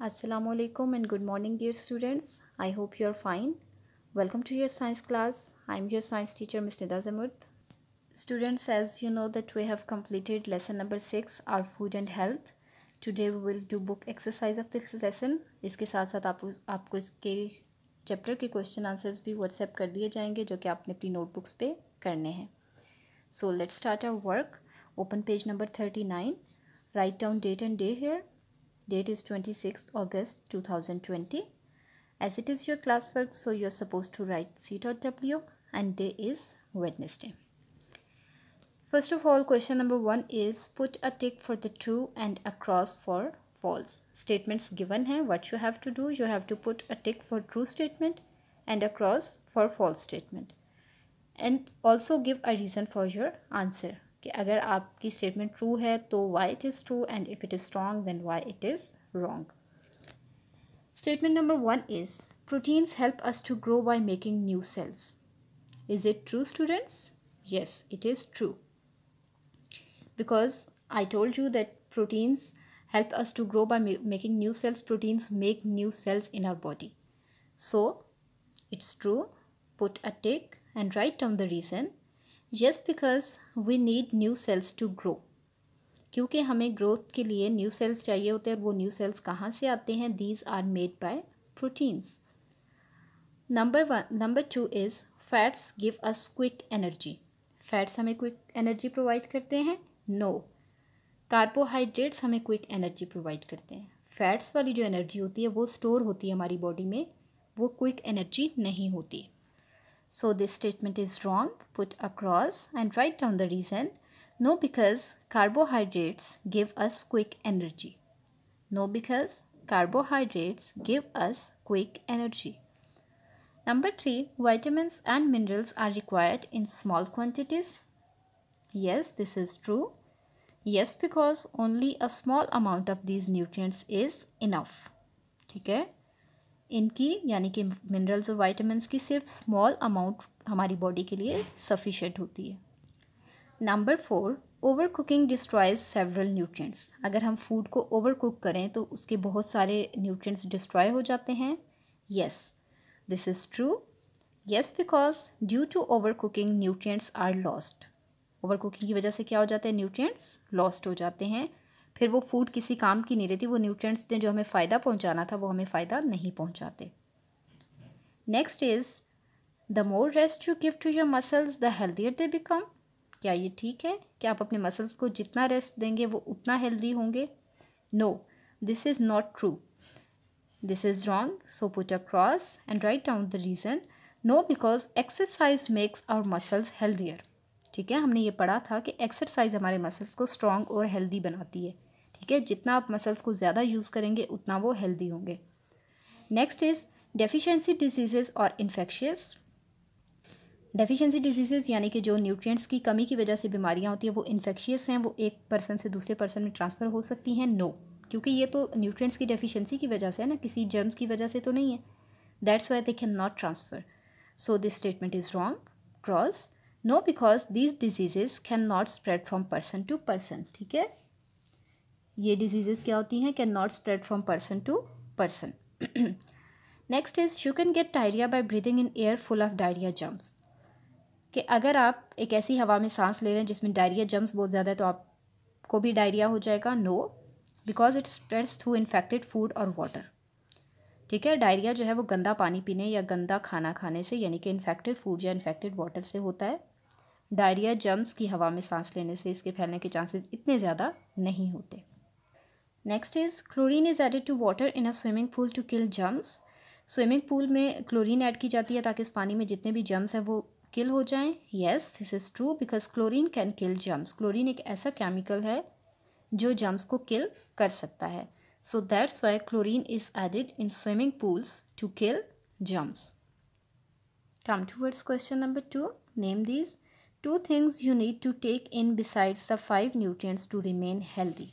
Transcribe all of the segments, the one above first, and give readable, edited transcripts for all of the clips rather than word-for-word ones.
Assalamualaikum and good morning dear students. I hope you are fine. Welcome to your science class. I am your science teacher Ms. Nida Zamud. Students, as you know that we have completed lesson number 6, our food and health. Today we will do book exercise of this lesson. इसके साथ साथ आपको इसके chapter के question answers भी WhatsApp कर दिए जाएंगे जो कि आपने अपनी नोटबुक्स पे करने हैं. So let's start our work. Open page number 39. Write down date and day here. Date is 26th August 2020. As it is your classwork, so you're supposed to write C.W and day is Wednesday. First of all, question number 1 is put a tick for the true and a cross for false. Statements given हैं. What you have to do, you have to put a tick for true statement and a cross for false statement. And also give a reason for your answer. कि अगर आपकी statement true है तो why it is true and if it is wrong then why it is wrong. Statement number 1 is proteins help us to grow by making new cells. Is it true students? Yes, it is true, because I told you that proteins help us to grow by making new cells. Proteins make new cells in our body. So it's true. Put a tick and write down the reason. Yes, because we need new cells to grow. क्योंकि हमें growth के लिए new sales चाहिए होते हैं और वो new sales कहाँ से आते हैं? These are made by proteins. Number 2 is fats give us quick energy. Fats हमें quick energy provide करते हैं? No. कार्बोहाइड्रेट्स हमें क्विक एनर्जी प्रोवाइड करते हैं. फैट्स वाली जो एनर्जी होती है वो स्टोर होती है हमारी बॉडी में, वो क्विक एनर्जी नहीं होती. So this statement is wrong. Put across and write down the reason. No, because carbohydrates give us quick energy. No, because carbohydrates give us quick energy. Number 3, vitamins and minerals are required in small quantities. Yes, this is true. Yes, because only a small amount of these nutrients is enough. ठीक है, इनकी यानी कि minerals और vitamins की सिर्फ small amount हमारी body के लिए सफिशेंट होती है. Number 4, over cooking destroys several nutrients. अगर हम फूड को ओवर कुक करें तो उसके बहुत सारे न्यूट्रिएंट्स डिस्ट्रॉय हो जाते हैं. Yes, this is true. Yes, because due to over cooking nutrients are lost. Over cooking की वजह से क्या हो जाता है? न्यूट्रिएंट्स लॉस्ट हो जाते हैं. फिर वो फूड किसी काम की नहीं रहती. वो न्यूट्रिएंट्स ने जो हमें फ़ायदा पहुंचाना था वो हमें फ़ायदा नहीं पहुंचाते. Next is the more rest you give to your muscles the healthier they become. क्या ये ठीक है कि आप अपने मसल्स को जितना रेस्ट देंगे वो उतना हेल्दी होंगे? No, this is not true. This is wrong. So put a cross and write down the reason. No, because exercise makes our muscles healthier. ठीक है, हमने ये पढ़ा था कि एक्सरसाइज हमारे मसल्स को स्ट्रॉन्ग और हेल्दी बनाती है. ठीक है, जितना आप मसल्स को ज़्यादा यूज़ करेंगे उतना वो हेल्दी होंगे. नेक्स्ट इज़ डेफिशिएंसी डिजीज़ेस और इन्फेक्शियस. डेफिशिएंसी डिजीज़ेस यानी कि जो न्यूट्रिएंट्स की कमी की वजह से बीमारियां होती है वो इन्फेक्शियस हैं, वो एक पर्सन से दूसरे पर्सन में ट्रांसफ़र हो सकती हैं. नो, क्योंकि ये तो न्यूट्रिएंट्स की डेफिशिएंसी की वजह से है ना, किसी जर्म्स की वजह से तो नहीं है. That's why they can not transfer. So this statement is wrong. Cross. No, because these diseases can not spread from person to person. ठीक है, ये डिजीज़ेज क्या होती हैं? Can not spread from person to person. Next is you can get diarrhoea by breathing in air full of diarrhoea germs. कि अगर आप एक ऐसी हवा में सांस ले रहे हैं जिसमें डायरिया जम्स बहुत ज़्यादा है तो आपको भी डायरिया हो जाएगा? No, because it spreads through infected food और वाटर. ठीक है, डायरिया जो है वो गंदा पानी पीने या गंदा खाना खाने से यानी कि इन्फेक्टेड फूड या इन्फेक्टेड वाटर से होता है. डायरिया जम्स की हवा में सांस लेने से इसके फैलने के चांसेस इतने ज़्यादा नहीं होते. Next is chlorine is added to water in a swimming pool to kill germs. Swimming pool में क्लोरीन ऐड की जाती है ताकि उस पानी में जितने भी जम्स हैं वो किल हो जाएं. Yes, this is true, because chlorine can kill germs. Chlorine एक ऐसा केमिकल है जो जम्स को किल कर सकता है. So that's why chlorine is added in swimming pools to kill germs. Come towards question number 2. Name these 2 things you need to take in besides the 5 nutrients to remain healthy.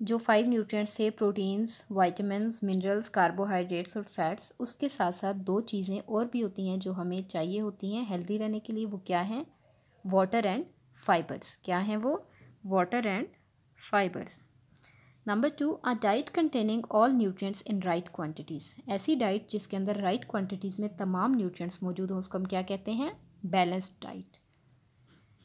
जो 5 nutrients थे, proteins, vitamins, minerals, carbohydrates और fats, उसके साथ साथ 2 चीज़ें और भी होती हैं जो हमें चाहिए होती हैं हेल्दी रहने के लिए. वो क्या हैं? Water and fibres. क्या हैं वो? Water and fibres. Number 2, a diet containing all nutrients in right quantities. ऐसी डाइट जिसके अंदर राइट क्वांटिटीज़ में तमाम न्यूट्रिएंट्स मौजूद हों उसको हम क्या कहते हैं? Balanced diet.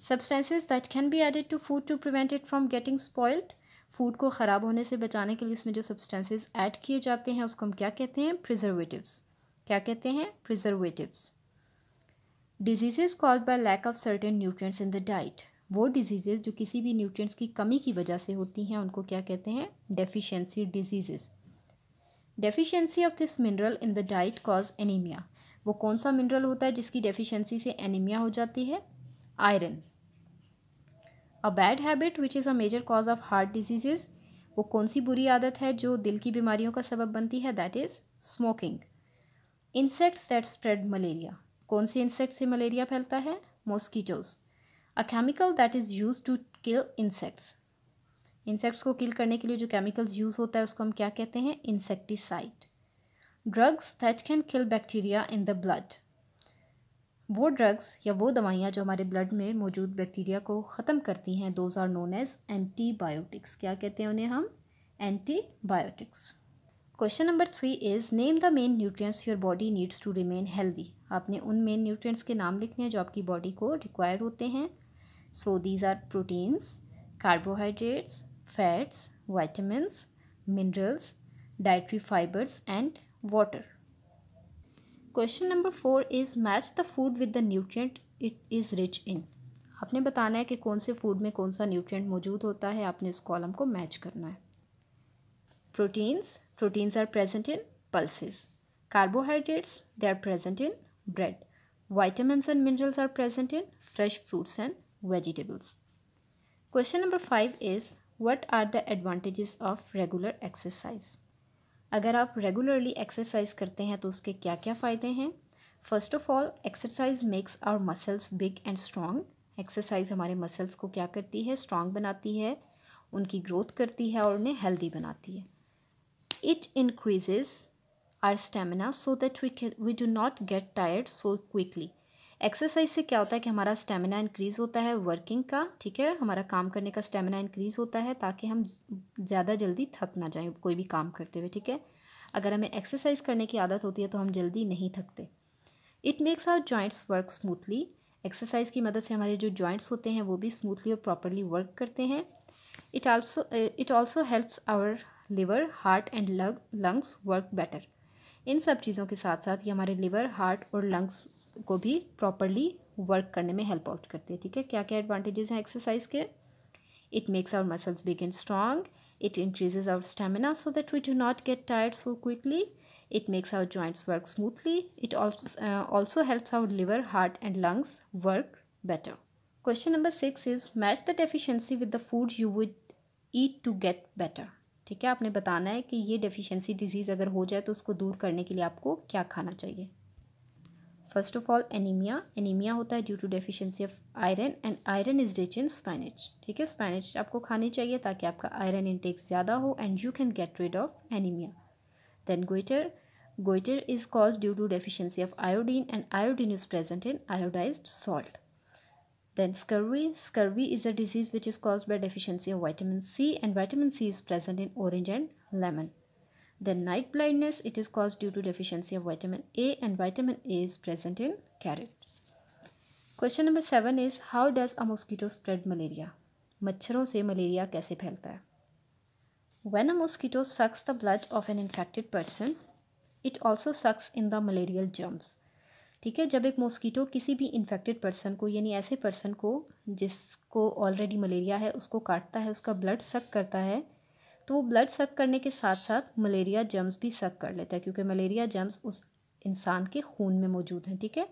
Substances that can be added to food to prevent it from getting spoiled. Food को ख़राब होने से बचाने के लिए उसमें जो सब्सटेंसेस ऐड किए जाते हैं उसको हम क्या कहते हैं? प्रिजर्वेटिव्स। क्या कहते हैं? Preservatives. Diseases caused by lack of certain nutrients in the diet. वो डिजीजेस जो किसी भी न्यूट्रिएंट्स की कमी की वजह से होती हैं उनको क्या कहते हैं? Deficiency diseases. Deficiency of this mineral in the diet cause anaemia. वो कौन सा मिनरल होता है जिसकी डेफिशिएंसी से एनीमिया हो जाती है? Iron. A bad habit which is a major cause of heart diseases. वो कौन सी बुरी आदत है जो दिल की बीमारियों का सबब बनती है? That is smoking. Insects that spread malaria. कौन से इंसेक्ट से मलेरिया फैलता है? Mosquitoes. A chemical that is use to kill insects. Insects को किल करने के लिए जो केमिकल्स यूज़ होता है उसको हम क्या कहते हैं? Insecticide. Drugs that can kill bacteria in the blood. वो ड्रग्स या वो दवाइयाँ जो हमारे ब्लड में मौजूद बैक्टीरिया को ख़त्म करती हैं, those are known as antibiotics. क्या कहते हैं उन्हें हम? Antibiotics. Question number 3 is name the main nutrients your body needs to remain healthy. आपने उन मेन न्यूट्रिएंट्स के नाम लिखने हैं जो आपकी बॉडी को रिक्वायर होते हैं। So these are proteins, carbohydrates, fats, vitamins, minerals, dietary fibres and water. Question number 4 is match the food with the nutrient it is rich in. आपने बताना है कि कौन से फूड में कौन सा न्यूट्रिएंट मौजूद होता है, आपने इस कॉलम को मैच करना है। Proteins are present in pulses. Carbohydrates, they are present in bread. Vitamins and minerals are present in fresh fruits and vegetables. Question number 5 is what are the advantages of regular exercise? अगर आप regularly exercise करते हैं तो उसके क्या क्या फ़ायदे हैं? First of all, exercise makes our muscles big and strong. Exercise हमारे मसल्स को क्या करती है? स्ट्रॉन्ग बनाती है, उनकी ग्रोथ करती है और उन्हें हेल्दी बनाती है। It increases our stamina so that we do not get tired so quickly. Exercise से क्या होता है कि हमारा स्टेमिना इंक्रीज़ होता है वर्किंग का, ठीक है, हमारा काम करने का स्टेमिना इंक्रीज़ होता है ताकि हम ज़्यादा जल्दी थक ना जाएं कोई भी काम करते हुए, ठीक है। अगर हमें एक्सरसाइज करने की आदत होती है तो हम जल्दी नहीं थकते। It makes our joints work smoothly. Exercise की मदद से हमारे जो जॉइंट्स होते हैं वो भी स्मूथली और प्रॉपरली वर्क करते हैं। It also helps our liver, heart and lungs work better. इन सब चीज़ों के साथ साथ ये हमारे लिवर, हार्ट और लंग्स को भी प्रॉपरली वर्क करने में हेल्प आउट करते हैं, ठीक है। क्या क्या एडवांटेजेस हैं एक्सरसाइज के? It makes our muscles big and strong, it increases our stamina so that we do not get tired so quickly, it makes our joints work smoothly, it also helps our liver, heart and lungs work better. Question number 6 is match the deficiency with the food you would eat to get better. ठीक है, आपने बताना है कि ये deficiency disease अगर हो जाए तो उसको दूर करने के लिए आपको क्या खाना चाहिए। फर्स्ट ऑफ ऑल, एनीमिया होता है due to deficiency of iron and iron is rich in spinach, ठीक है। स्पाइनच आपको खानी चाहिए ताकि आपका आयरन इंटेक ज़्यादा हो and you can get rid of anaemia. Then goiter is caused due to deficiency of iodine and iodine is present in iodized salt. Then scurvy is a disease which is caused by deficiency of vitamin C and vitamin C is present in orange and lemon. Then night blindness, it is caused due to deficiency of vitamin A and vitamin A is present in carrot. Question number 7 is how does a mosquito spread malaria? मच्छरों से malaria कैसे फैलता है? When a mosquito sucks the blood of an infected person, it also sucks in the malarial germs. ठीक है, जब एक mosquito किसी भी इन्फेक्टेड पर्सन को, यानी ऐसे पर्सन को जिसको ऑलरेडी मलेरिया है, उसको काटता है, उसका ब्लड सक करता है, तो वो ब्लड सक करने के साथ साथ मलेरिया जर्म्स भी सक कर लेता है क्योंकि मलेरिया जर्म्स उस इंसान के खून में मौजूद हैं, ठीक है।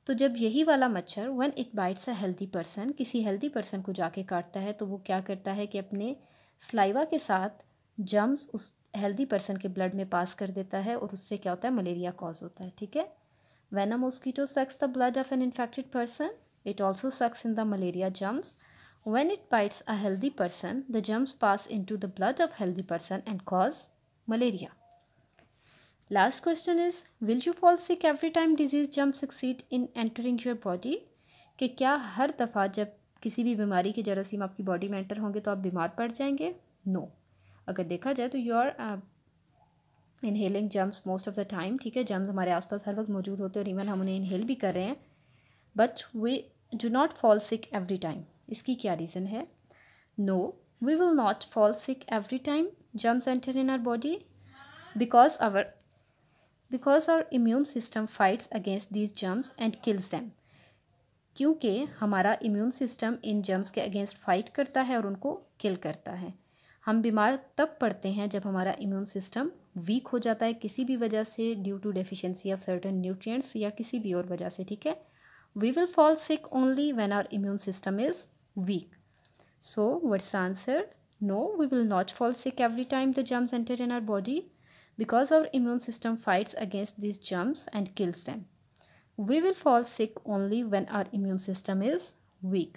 तो जब यही वाला मच्छर when it bites a healthy person, किसी हेल्दी पर्सन को जाके काटता है, तो वो क्या करता है कि अपने स्लाइवा के साथ जर्म्स उस हेल्दी पर्सन के ब्लड में पास कर देता है और उससे क्या होता है? मलेरिया कॉज होता है, ठीक है। When a mosquito sucks the blood of an infected person, it also sucks in the malaria germs. When it bites a healthy person, the germs pass into the blood of healthy person and cause malaria. Last question is, will you fall sick every time disease germs succeed in entering your body? कि क्या हर दफ़ा जब किसी भी बीमारी के जरासीम आपकी body में एंटर होंगे तो आप बीमार पड़ जाएंगे? नो. अगर देखा जाए तो you are inhaling germs most of the time, ठीक है, जर्म्स हमारे आसपास हर वक्त मौजूद होते हैं और इवन हम उन्हें इनहेल भी कर रहे हैं, but we do not fall sick every time. इसकी क्या रीज़न है? No, we will not fall sick every time germs enter in our body because our immune system fights against these germs and kills them। क्योंकि हमारा immune system in germs के against fight करता है और उनको किल करता है। हम बीमार तब पड़ते हैं जब हमारा इम्यून सिस्टम वीक हो जाता है किसी भी वजह से, due to deficiency of certain nutrients या किसी भी और वजह से, ठीक है। We will fall sick only when our immune system is weak. So what's answer? No, we will not fall sick every time the germs enter in our body because our immune system fights against these germs and kills them। We will fall sick only when our immune system is weak।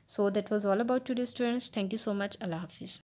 So that was all about today, students. Thank you so much. Allah Hafiz।